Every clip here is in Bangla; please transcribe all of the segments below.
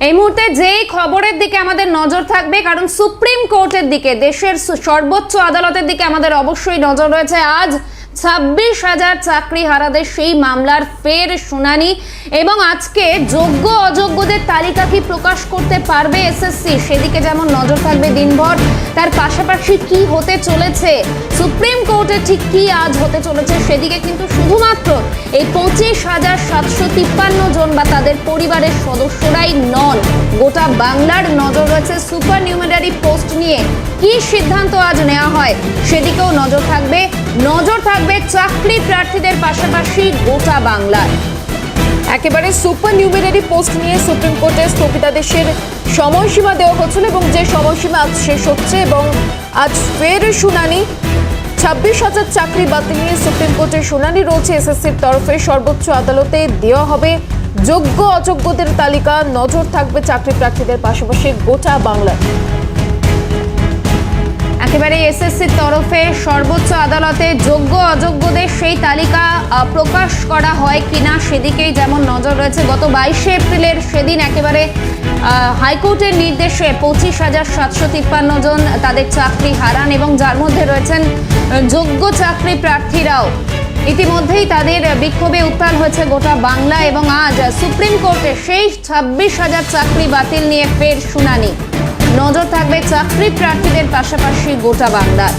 এই মুহূর্তে যেই খবরের দিকে আমাদের নজর থাকবে, কারণ সুপ্রিম কোর্টের দিকে, দেশের সর্বোচ্চ আদালতের দিকে আমাদের অবশ্যই নজর রয়েছে। আজ 26,000 চাকরিহারাদের সেই মামলার ফের শুনানি এবং আজকে যোগ্য অযোগ্যদের তালিকা কি প্রকাশ করতে পারবে এসএসসি, সেদিকে যেমন নজর থাকবে দিনভর। তার পাশাপাশি কি হতে চলেছে সুপ্রিম কোর্টে, ঠিক কি আজ হতে চলেছে সেদিকে কিন্তু শুধুমাত্র এই 25,753 জন বা তাদের পরিবারের সদস্যরাই নন, গোটা বাংলার নজর রয়েছে। সুপার নিউমেরারি পোস্ট নিয়ে কি সিদ্ধান্ত আজ নেওয়া হয় সেদিকেও নজর থাকবে চাকরি প্রার্থীদের পাশাপাশি গোটা বাংলার। একেবারে সুপার নিউমেরারি পোস্ট নিয়ে সুপ্রিম কোর্টে স্থগিতাদেশের সময়সীমা দেওয়া হচ্ছিল এবং যে সময়সীমা আজ শেষ হচ্ছে এবং আজ ফের শুনানি। 26,000 চাকরি বাতিল নিয়ে সুপ্রিম কোর্টের শুনানি রয়েছে এসএসসির তরফে। সর্বোচ্চ আদালতে দেওয়া হবে যোগ্য অযোগ্যদের তালিকা, নজর থাকবে চাকরি প্রার্থীদের পাশাপাশি গোটা বাংলায়। একেবারে এসএসসির তরফে সর্বোচ্চ আদালতে যোগ্য অযোগ্যদের সেই তালিকা প্রকাশ করা হয় কিনা সেদিকেই যেমন নজর রয়েছে। গত 22শে এপ্রিলের সেদিন একেবারে হাইকোর্টের নির্দেশে 25,753 জন তাদের চাকরি হারান এবং যার মধ্যে রয়েছেন যোগ্য চাকরি প্রার্থীরাও। ইতিমধ্যেই তাদের বিক্ষোভে উত্তাল হয়েছে গোটা বাংলা এবং আজ সুপ্রিম কোর্টে সেই 26,000 চাকরি বাতিল নিয়ে ফের শুনানি। নজর থাকবে চাকরি প্রার্থীদের পাশাপাশি গোটা বাংলার।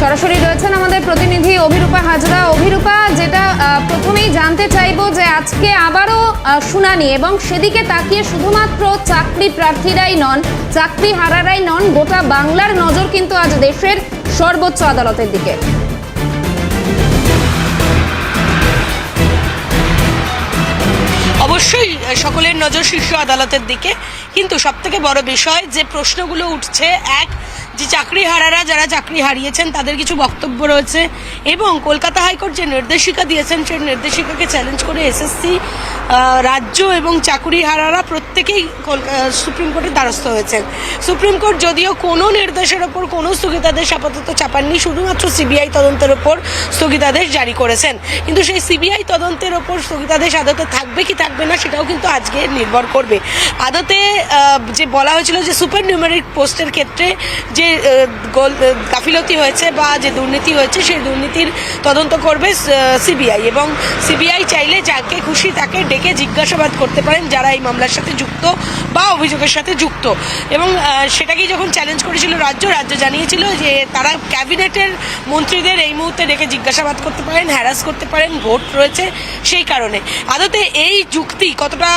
সরাসরি রয়েছেন আমাদের প্রতিনিধি অভিরূপা হাজরা। অভিরূপা, যেটা প্রথমেই জানতে চাইবো যে আজকে আবারও শুনানি এবং সেদিকে তাকিয়ে শুধুমাত্র চাকরি প্রার্থীরাই নন, চাকরি হারারাই নন, গোটা বাংলার নজর কিন্তু আজ দেশের সর্বোচ্চ আদালতের দিকে। অবশ্যই সকলের নজর শীর্ষ আদালতের দিকে, কিন্তু সবথেকে বড় বিষয় যে প্রশ্নগুলো উঠছে, এক যে চাকরিহারারা যারা চাকরি হারিয়েছেন তাদের কিছু বক্তব্য রয়েছে এবং কলকাতা হাইকোর্ট যে নির্দেশিকা দিয়েছেন সেই নির্দেশিকাকে চ্যালেঞ্জ করে এসএসসি, রাজ্য এবং চাকরিহারারা প্রত্যেকেই সুপ্রিম কোর্টের দ্বারস্থ হয়েছেন। সুপ্রিম কোর্ট যদিও কোনো নির্দেশের ওপর কোনো স্থগিতাদেশ আপাতত চাপাননি, শুধুমাত্র সিবিআই তদন্তের ওপর স্থগিতাদেশ জারি করেছেন, কিন্তু সেই সিবিআই তদন্তের ওপর স্থগিতাদেশ আদতে থাকবে কি থাকবে না সেটাও কিন্তু আজকে নির্ভর করবে। আদতে যে বলা হয়েছিল যে সুপার নিউমেরিক পোস্টের ক্ষেত্রে যে গাফিলতি হয়েছে বা যে দুর্নীতি হয়েছে সেই দুর্নীতির তদন্ত করবে সিবিআই এবং সিবিআই চাইলে যাকে খুশি তাকে ডেকে জিজ্ঞাসাবাদ করতে পারেন যারা এই মামলার সাথে যুক্ত বা অভিযোগের সাথে যুক্ত। এবং সেটাকেই যখন চ্যালেঞ্জ করেছিল রাজ্য জানিয়েছিল যে তারা ক্যাবিনেটের মন্ত্রীদের এই মুহূর্তে ডেকে জিজ্ঞাসাবাদ করতে পারেন, হ্যারাস করতে পারেন, ভোট রয়েছে সেই কারণে। আদতে এই যুক্তি কতটা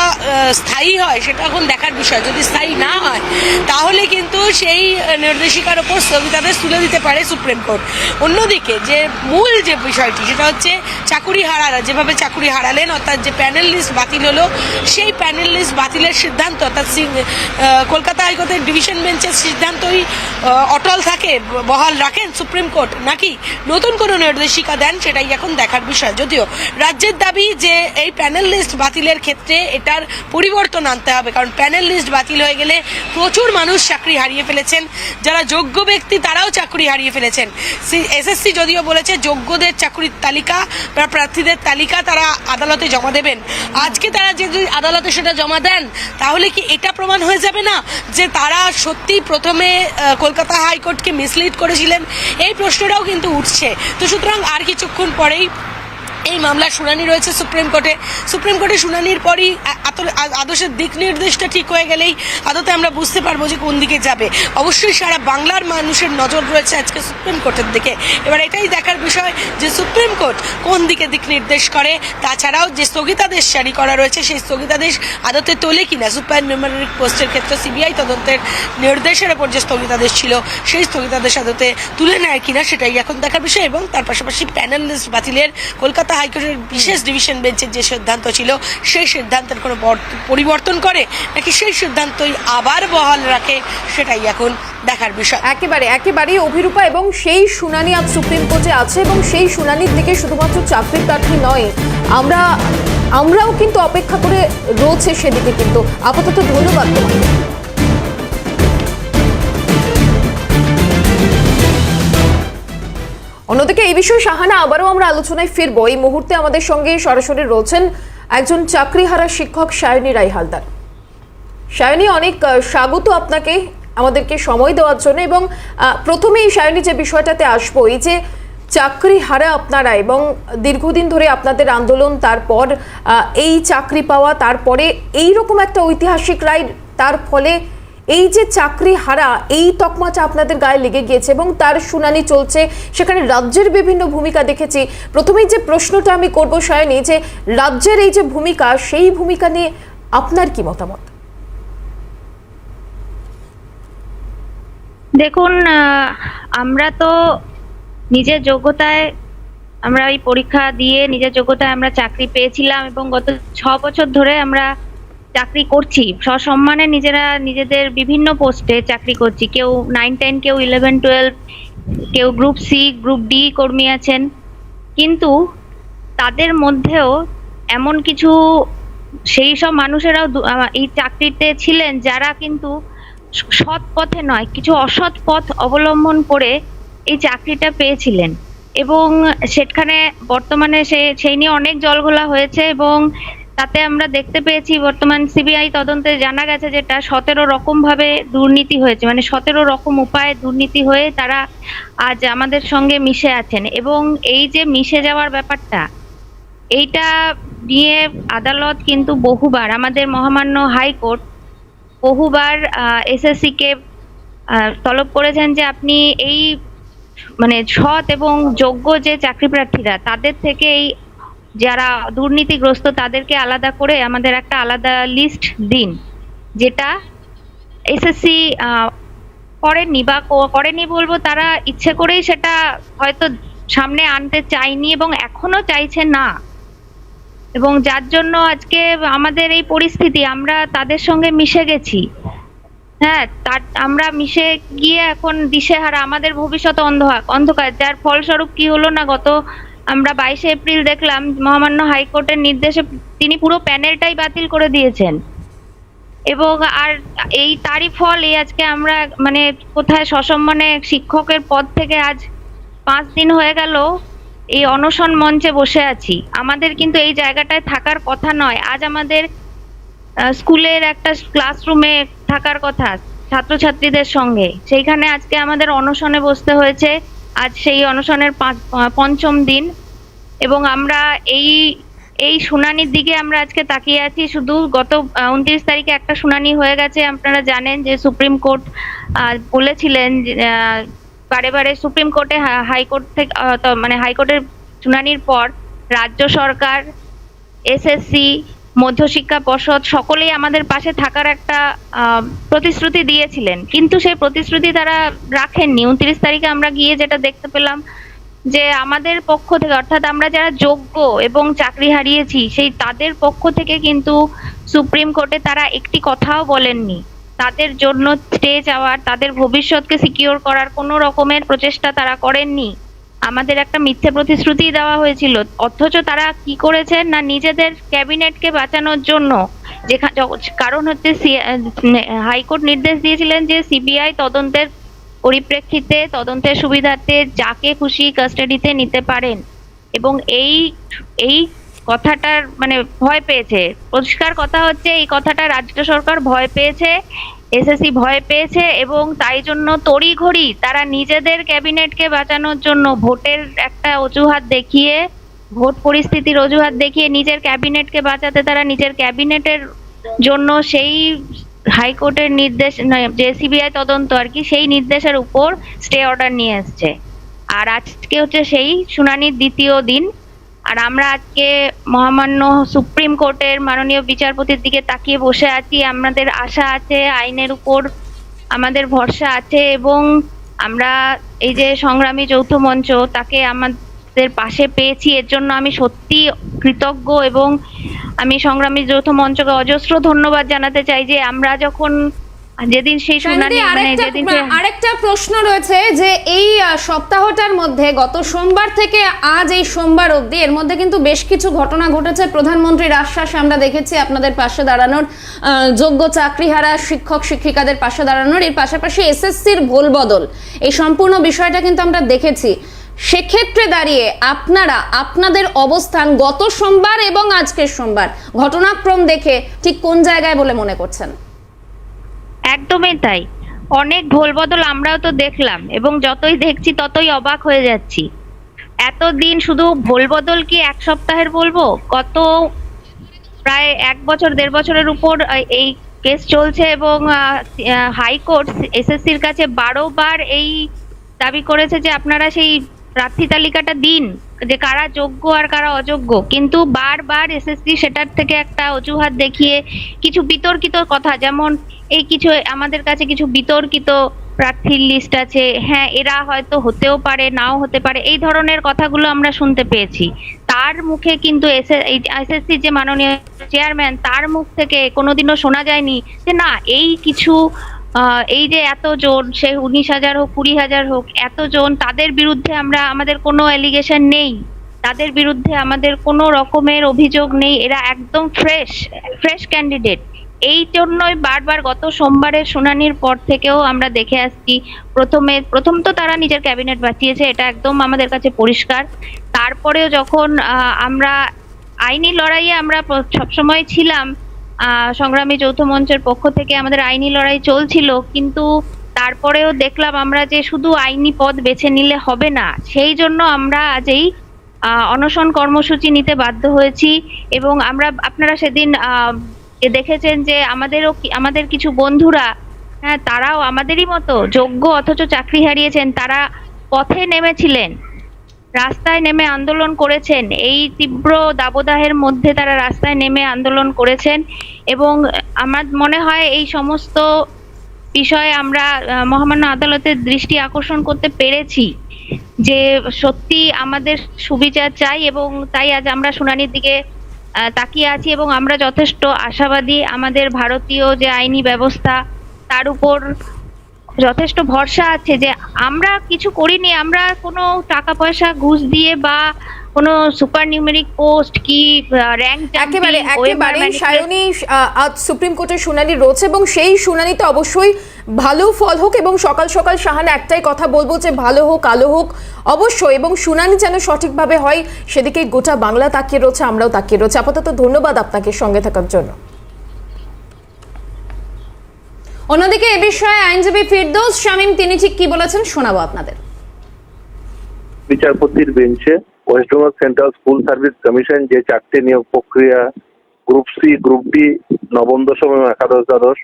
স্থায়ী হয় সেটা এখন দেখার বিষয়। যদি স্থায়ী না হয় তাহলে কিন্তু সেই নির্দেশিকার ওপর স্থগিতাদেশ তুলে দিতে পারে সুপ্রিম কোর্ট। অন্যদিকে যে মূল যে বিষয়টি সেটা হচ্ছে চাকুরি হারারা যেভাবে চাকুরি হারালেন, অর্থাৎ যে প্যানেল লিস্ট বাতিল হলো সেই প্যানেল লিস্ট বাতিলের সিদ্ধান্ত অর্থাৎ কলকাতা হাইকোর্টের ডিভিশন বেঞ্চের সিদ্ধান্তই অটল থাকে, বহাল রাখেন সুপ্রিম কোর্ট, নাকি নতুন কোনো নির্দেশিকা দেন সেটাই এখন দেখার বিষয়। যদিও রাজ্যের দাবি যে এই প্যানেল লিস্ট বাতিলের ক্ষেত্রে এটার পরিবর্তন আনতে হবে, কারণ প্যানেল লিস্ট বাতিল হয়ে গেলে প্রচুর মানুষ চাকরি হারিয়ে ফেলেছেন, যারা যোগ্য ব্যক্তি তারাও চাকরি হারিয়ে ফেলেছেন। এসএসসি যদিও বলেছে যোগ্যদের চাকরির তালিকা বা প্রার্থীদের তালিকা তারা আদালতে জমা দেবেন। আজকে তারা যদি আদালতে সেটা জমা দেন তাহলে কি এটা প্রমাণ হয়ে যাবে না যে তারা সত্যি প্রথমে কলকাতা হাইকোর্টকে মিসলিড করেছিলেন? এই প্রশ্নটাও কিন্তু উঠছে। তো সুতরাং আর কিছুক্ষণ পরেই এই মামলার শুনানি রয়েছে সুপ্রিম কোর্টে। সুপ্রিম কোর্টে শুনানির পরই আদর্শের দিক নির্দেশটা ঠিক হয়ে গেলেই আদতে আমরা বুঝতে পারবো যে কোন দিকে যাবে। অবশ্যই সারা বাংলার মানুষের নজর রয়েছে আজকে সুপ্রিম কোর্টের দিকে। এবার এটাই দেখার বিষয় যে সুপ্রিম কোর্ট কোন দিকে দিক নির্দেশ করে। তাছাড়াও যে স্থগিতাদেশ জারি করা রয়েছে সেই স্থগিতাদেশ আদতে তোলে কিনা, সুপার নিউমেরিক পোস্টের ক্ষেত্রে সিবিআই তদন্তের নির্দেশের ওপর যে স্থগিতাদেশ ছিল সেই স্থগিতাদেশ আদতে তুলে নেয় কিনা সেটাই এখন দেখার বিষয়। এবং তার পাশাপাশি প্যানেল লিস্ট বাতিলের কলকাতা হাইকোর্টের বিশেষ ডিভিশন বেঞ্চের যে সিদ্ধান্ত ছিল সেই সিদ্ধান্তের কোনো পরিবর্তন করে নাকি সেই সিদ্ধান্তই আবার বহাল রাখে সেটাই এখন দেখার বিষয়। একেবারেই অভিরূপা, এবং সেই শুনানি আজ সুপ্রিম কোর্টে আছে এবং সেই শুনানির দিকে শুধুমাত্র চাকরি প্রার্থী নয়, আমরাও কিন্তু অপেক্ষা করে রয়েছে সেদিকে। কিন্তু আপাতত ধন্যবাদ তোমাকে। অন্যদিকে এই বিষয়ে শাহানা আবারও আমরা আলোচনায় ফিরবো। এই মুহূর্তে আমাদের সঙ্গে সরাসরি রয়েছেন একজন চাকরিহারা শিক্ষক সায়নী রায় হালদার। সায়নী, অনেক স্বাগত আপনাকে আমাদেরকে সময় দেওয়ার জন্য। এবং প্রথমেই সায়নী, যে বিষয়টাতে আসবো, এই যে চাকরি হারা আপনারা এবং দীর্ঘদিন ধরে আপনাদের আন্দোলন, তারপর এই চাকরি পাওয়া, তারপরে এই রকম একটা ঐতিহাসিক রায়, তার ফলে এই যে চাকরি হারা, এই তকমাটা আপনাদের গায়ে লেগে গিয়েছে এবং তার শুনানি চলছে, সেখানে রাজ্যের বিভিন্ন ভূমিকা দেখেছি। প্রথমেই যে প্রশ্নটা আমি করব সায়নী, যে রাজ্যের এই যে ভূমিকা, সেই ভূমিকা নিয়ে আপনার কি মতামত? দেখুন, আমরা তো নিজের যোগ্যতায়, আমরা এই পরীক্ষা দিয়ে নিজের যোগ্যতায় আমরা চাকরি পেয়েছিলাম এবং গত 6 বছর ধরে আমরা চাকরি করছি সসম্মানে। নিজেরা নিজেদের বিভিন্ন পোস্টে চাকরি করছি। কেউ 9-10, কেউ 11-12, কেউ গ্রুপ সি, গ্রুপ ডি কর্মী আছেন। কিন্তু তাদের মধ্যেও এমন কিছু সেই সব মানুষেরাও এই চাকরিতে ছিলেন যারা কিন্তু সৎ পথে নয়, কিছু অসৎ পথ অবলম্বন করে এই চাকরিটা পেয়েছিলেন। এবং সেখানে বর্তমানে সেই নিয়ে অনেক জলঘোলা হয়েছে এবং তাতে আমরা দেখতে পেয়েছি বর্তমান সিবিআই তদন্তে জানা গেছে যেটা 17 রকম ভাবে দুর্নীতি হয়েছে, মানে 17 রকম উপায়ে দুর্নীতি হয়ে তারা আজ আমাদের সঙ্গে মিশে আছেন। এবং এই যে মিশে যাওয়ার ব্যাপারটা, এইটা নিয়ে আদালত কিন্তু বহুবার, আমাদের মহামান্য হাইকোর্ট বহুবার এসএসসি কে তলব করেছেন যে আপনি এই মানে সৎ এবং যোগ্য যে চাকরি প্রার্থীরা, তাদের থেকে এই যারা দুর্নীতিগ্রস্ত তাদেরকে আলাদা করে আমাদের একটা আলাদা লিস্ট দিন, যেটা এসএসসি করেনি, বা করেনি বলবো, তারা ইচ্ছে করেই সেটা হয়তো সামনে আনতে চায়নি এবং এখনো চাইছে না। এবং যার জন্য আজকে আমাদের এই পরিস্থিতি, আমরা তাদের সঙ্গে মিশে গেছি। হ্যাঁ, আমরা মিশে গিয়ে এখন দিশেহারা, আমাদের ভবিষ্যৎ অন্ধকার। যার ফলস্বরূপ কি হলো না, গত আমরা 22 এপ্রিল দেখলাম মহামান্য হাইকোর্টের নির্দেশে তিনি পুরো প্যানেলটাই বাতিল করে দিয়েছেন। এবং আর এই তারই ফল এই আজকে আমরা মানে কোথায় সসম্মানে শিক্ষকের পদ থেকে আজ 5 দিন হয়ে গেল এই অনশন মঞ্চে বসে আছি। আমাদের কিন্তু এই জায়গাটায় থাকার কথা নয়। আজ আমাদের স্কুলের একটা ক্লাসরুমে থাকার কথা ছাত্রছাত্রীদের সঙ্গে, সেইখানে আজকে আমাদের অনশনে বসতে হয়েছে। আজ সেই অনশনের 5ম দিন এবং আমরা এই শুনানির দিকে আমরা আজকে তাকিয়ে আছি। শুধু গত 29 তারিখে একটা শুনানি হয়ে গেছে। আপনারা জানেন যে সুপ্রিম কোর্ট বলেছিলেন বারে বারে, সুপ্রিম কোর্টে হাইকোর্ট থেকে মানে হাইকোর্টের শুনানির পর রাজ্য সরকার, এসএসসি, মধ্যশিক্ষা পর্ষদ সকলেই আমাদের পাশে থাকার একটা প্রতিশ্রুতি দিয়েছিলেন, কিন্তু সেই প্রতিশ্রুতি তারা রাখেননি। 29 তারিখে আমরা গিয়ে যেটা দেখতে পেলাম যে আমাদের পক্ষ থেকে, অর্থাৎ আমরা যারা যোগ্য এবং চাকরি হারিয়েছি, সেই তাদের পক্ষ থেকে কিন্তু সুপ্রিম কোর্টে তারা একটি কথাও বলেননি। তাদের জন্য স্টে যাওয়ার, তাদের ভবিষ্যৎকে সিকিউর করার কোনো রকমের প্রচেষ্টা তারা করেননি। আমাদের একটা মিথ্যে প্রতিশ্রুতি দেওয়া হয়েছিল, অথচ তারা কি করেছেন না, নিজেদের ক্যাবিনেটকে বাঁচানোর জন্য, কারণ হচ্ছে হাইকোর্ট নির্দেশ দিয়েছিলেন যে সিবিআই তদন্তের পরিপ্রেক্ষিতে, তদন্তের সুবিধার্থে যাকে খুশি কাস্টাডিতে নিতে পারেন। এবং এই কথাটার মানে ভয় পেয়েছে, পরিষ্কার কথা হচ্ছে এই কথাটা রাজ্য সরকার ভয় পেয়েছে, এসএসসি ভয় পেয়েছে এবং তাই জন্য তড়িঘড়ি তারা নিজেদের ক্যাবিনেটকে বাঁচানোর জন্য ভোটের একটা অজুহাত দেখিয়ে, ভোট পরিস্থিতির অজুহাত দেখিয়ে নিজের ক্যাবিনেটকে বাঁচাতে তারা নিজের ক্যাবিনেটের জন্য সেই হাইকোর্টের নির্দেশ, যে সিবিআই তদন্ত আর কি, সেই নির্দেশের উপর স্টে অর্ডার নিয়ে এসছে। আর আজকে হচ্ছে সেই শুনানির 2য় দিন। আর আমরা আজকে মহামান্য সুপ্রিম কোর্টের মাননীয় বিচারপতির দিকে তাকিয়ে বসে আছি। আমাদের আশা আছে, আইনের উপর আমাদের ভরসা আছে এবং আমরা এই যে সংগ্রামী যৌথ মঞ্চ, তাকে আমাদের পাশে পেয়েছি, এর জন্য আমি সত্যি কৃতজ্ঞ। এবং আমি সংগ্রামী যৌথ মঞ্চকে অজস্র ধন্যবাদ জানাতে চাই যে আমরা যখন যেদিন সেই শুনানি, মানে যেদিন আরেকটা প্রশ্ন রয়েছে যে এই সপ্তাহটার মধ্যে গত সোমবার থেকে আজ এই সোমবার অবধি, এর মধ্যে কিন্তু বেশ কিছু ঘটনা ঘটেছে। প্রধানমন্ত্রীর আশ্বাস আমরা দেখেছি আপনাদের পাশে দাঁড়ানোর, যোগ্য চাকরিহারা শিক্ষক শিক্ষিকাদের পাশে দাঁড়ানোর, এর পাশাপাশি এসএসসির ভোল বদল, এই সম্পূর্ণ বিষয়টা কিন্তু আমরা দেখেছি। সেক্ষেত্রে দাঁড়িয়ে আপনারা আপনাদের অবস্থান গত সোমবার এবং আজকের সোমবার ঘটনাক্রম দেখে ঠিক কোন জায়গায় বলে মনে করছেন? একদমই তাই। অনেক ভোলবদল আমরাও তো দেখলাম এবং যতই দেখছি ততই অবাক হয়ে যাচ্ছি। এতদিন শুধু ভোলবদল কি এক সপ্তাহের বলবো, গত প্রায় 1 বছর 1.5 বছরের উপর এই কেস চলছে এবং হাইকোর্ট এসএসসির কাছে 12 বার এই দাবি করেছে যে আপনারা সেই প্রার্থী তালিকাটা দিন, যে কারা যোগ্য আর কারা অযোগ্য, কিন্তু বারবার এসএসসি সেটার থেকে একটা অজুহাত দেখিয়ে কিছু বিতর্কিত কথা, যেমন এই কিছু আমাদের কাছে কিছু বিতর্কিত প্রার্থীর লিস্ট আছে, হ্যাঁ এরা হয়তো হতেও পারে নাও হতে পারে, এই ধরনের কথাগুলো আমরা শুনতে পেয়েছি। তার মুখে কিন্তু এসএসসি যে মাননীয় চেয়ারম্যান, তার মুখ থেকে কোনোদিনও শোনা যায়নি যে না এই কিছু এই যে এতজন, সে 19,000 হোক 20,000 হোক, এতজন তাদের বিরুদ্ধে আমাদের কোনো অ্যালিগেশন নেই, তাদের বিরুদ্ধে আমাদের কোনো রকমের অভিযোগ নেই, এরা একদম ফ্রেশ ক্যান্ডিডেট। এই জন্যই বারবার গত সোমবারের শুনানির পর থেকেও আমরা দেখে আসছি, প্রথম তো তারা নিজের ক্যাবিনেট বাঁচিয়েছে, এটা একদম আমাদের কাছে পরিষ্কার। তারপরেও যখন আমরা আইনি লড়াইয়ে আমরা সবসময় ছিলাম, সংগ্রামী যৌথ মঞ্চের পক্ষ থেকে আমাদের আইনি লড়াই চলছিল, কিন্তু তারপরেও দেখলাম আমরা যে শুধু আইনি পথ বেছে নিলে হবে না, সেই জন্য আমরা আজ এই অনশন কর্মসূচি নিতে বাধ্য হয়েছি। এবং আপনারা সেদিন দেখেছেন যে আমাদের কিছু বন্ধুরা, হ্যাঁ তারাও আমাদেরই মতো যোগ্য অথচ চাকরি হারিয়েছেন, তারা পথে নেমেছিলেন, রাস্তায় নেমে আন্দোলন করেছেন, এই তীব্র দাবদাহের মধ্যে তারা রাস্তায় নেমে আন্দোলন করেছেন। এবং আমার মনে হয় এই সমস্ত বিষয়ে আমরা মহামান্য আদালতের দৃষ্টি আকর্ষণ করতে পেরেছি যে সত্যি আমাদের সুবিচার চাই, এবং তাই আজ আমরা শুনানির দিকে তাকিয়ে আছি এবং আমরা যথেষ্ট আশাবাদী। আমাদের ভারতীয় যে আইনি ব্যবস্থা, তার উপর যথেষ্ট ভরসা আছে যে আমরা কিছু করিনি, আমরা কোনো টাকা পয়সা ঘুষ দিয়ে বা কোনো সুপার নিউমেরিক পোস্ট কি র্যাঙ্ক একেবারে সায়নী, আজ সুপ্রিম কোর্টের শুনানি রয়েছে এবং সেই শুনানিতে অবশ্যই ভালো ফল হোক, এবং সকাল সকাল শাহানা একটাই কথা বলবো যে ভালো হোক আলো হোক অবশ্যই, এবং শুনানি যেন সঠিকভাবে হয় সেদিকে গোটা বাংলা তাকিয়ে রয়েছে, আমরাও তাকিয়ে রয়েছে। আপাতত ধন্যবাদ আপনাকে সঙ্গে থাকার জন্য। অন্যদিকে এ বিষয়ে আইনজীবী ফিরদৌস শামীম তিনি ঠিক কি বলেছেন শোনাবো আপনাদের। বিচারপতির বেঞ্চে West Bengal central school service commission যে 4টে নিয়োগ প্রক্রিয়া, গ্রুপ সি, গ্রুপ ডি, নবম দশম এবং একাদশ দ্বাদশ,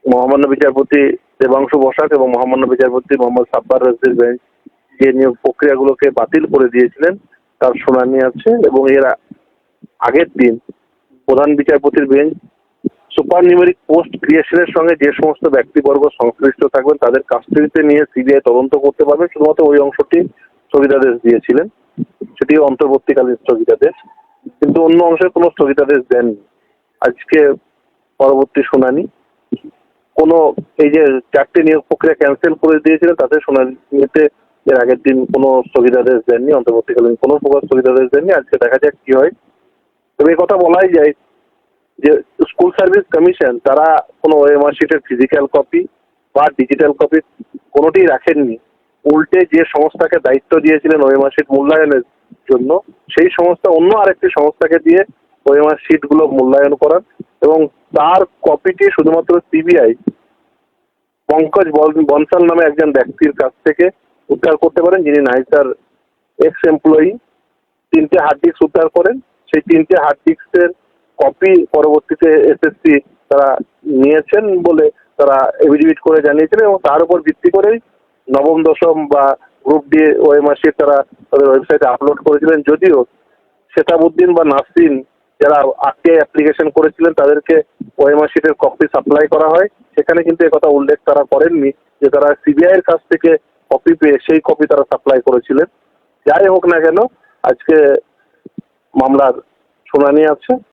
মহামান্য বিচারপতি দেবাংশু বসাক এবং মহামান্য বিচারপতি মোহাম্মদ সাব্বার রাজদির বেঞ্চ যে নিয়োগ প্রক্রিয়াগুলোকে বাতিল করে দিয়েছিলেন তার শুনানি আছে। এবং এর আগের দিন প্রধান বিচারপতির বেঞ্চ সুপার নিউমেরিক পোস্ট ক্রিয়েশনের সঙ্গে যে সমস্ত ব্যক্তিবর্গ সংশ্লিষ্ট থাকবেন তাদের কাস্টডিতে নিয়ে সিবিআই তদন্ত করতে পারবে, শুধুমাত্র ওই অংশটি স্থগিতাদেশ দিয়েছিলেন, সেটি অন্তর্বর্তীকালীন স্থগিতাদেশ, কিন্তু অন্য অংশে কোনো স্থগিতাদেশ দেননি। আজকে পরবর্তী শুনানি, কোনো এই যে 4টে নিয়োগ প্রক্রিয়া ক্যান্সেল করে দিয়েছিলেন তাদের শুনানিতে এর আগের দিন কোনো স্থগিতাদেশ দেননি, অন্তর্বর্তীকালীন কোনো প্রকার স্থগিতাদেশ দেননি। আজকে দেখা যাক কি হয়। তবে এই কথা বলাই যায় যে স্কুল সার্ভিস কমিশন তারা কোনো ওএমআর শিটের ফিজিক্যাল কপি বা ডিজিটাল কপি কোনোটিই রাখেননি, উল্টে যে সংস্থাকে দায়িত্ব দিয়েছিলেন ওএমআর শিট মূল্যায়নের জন্য সেই সংস্থা অন্য আরেকটি সংস্থাকে দিয়ে ওএমআর শিটগুলো মূল্যায়ন করান, এবং তার কপিটি শুধুমাত্র সিবিআই পঙ্কজ বনসাল নামে একজন ব্যক্তির কাছ থেকে উদ্ধার করতে পারেন, যিনি নাইসার এক্স এমপ্লয়ি। 3টে হার্ড ডিস্ক উদ্ধার করেন, সেই 3টে হার্ড ডিস্কের কপি পরবর্তীতে এসএসসি তারা নিয়েছেন বলে তারা এফিডেভিট করে জানিয়েছিলেন, এবং তার উপর ভিত্তি করেই নবম দশম বা গ্রুপ ডি ওএমআর শিট তারা তাদের ওয়েবসাইটে আপলোড করেছিলেন। যদিও শেতাবুদ্দিন বা নাসরিন যারা আগে অ্যাপ্লিকেশন করেছিলেন তাদেরকে ওএমআর শিটের কপি সাপ্লাই করা হয়, সেখানে কিন্তু একথা উল্লেখ তারা করেননি যে তারা সিবিআই এর কাছ থেকে কপি পেয়ে সেই কপি তারা সাপ্লাই করেছিলেন। যাই হোক না কেন, আজকে মামলার শুনানি আছে।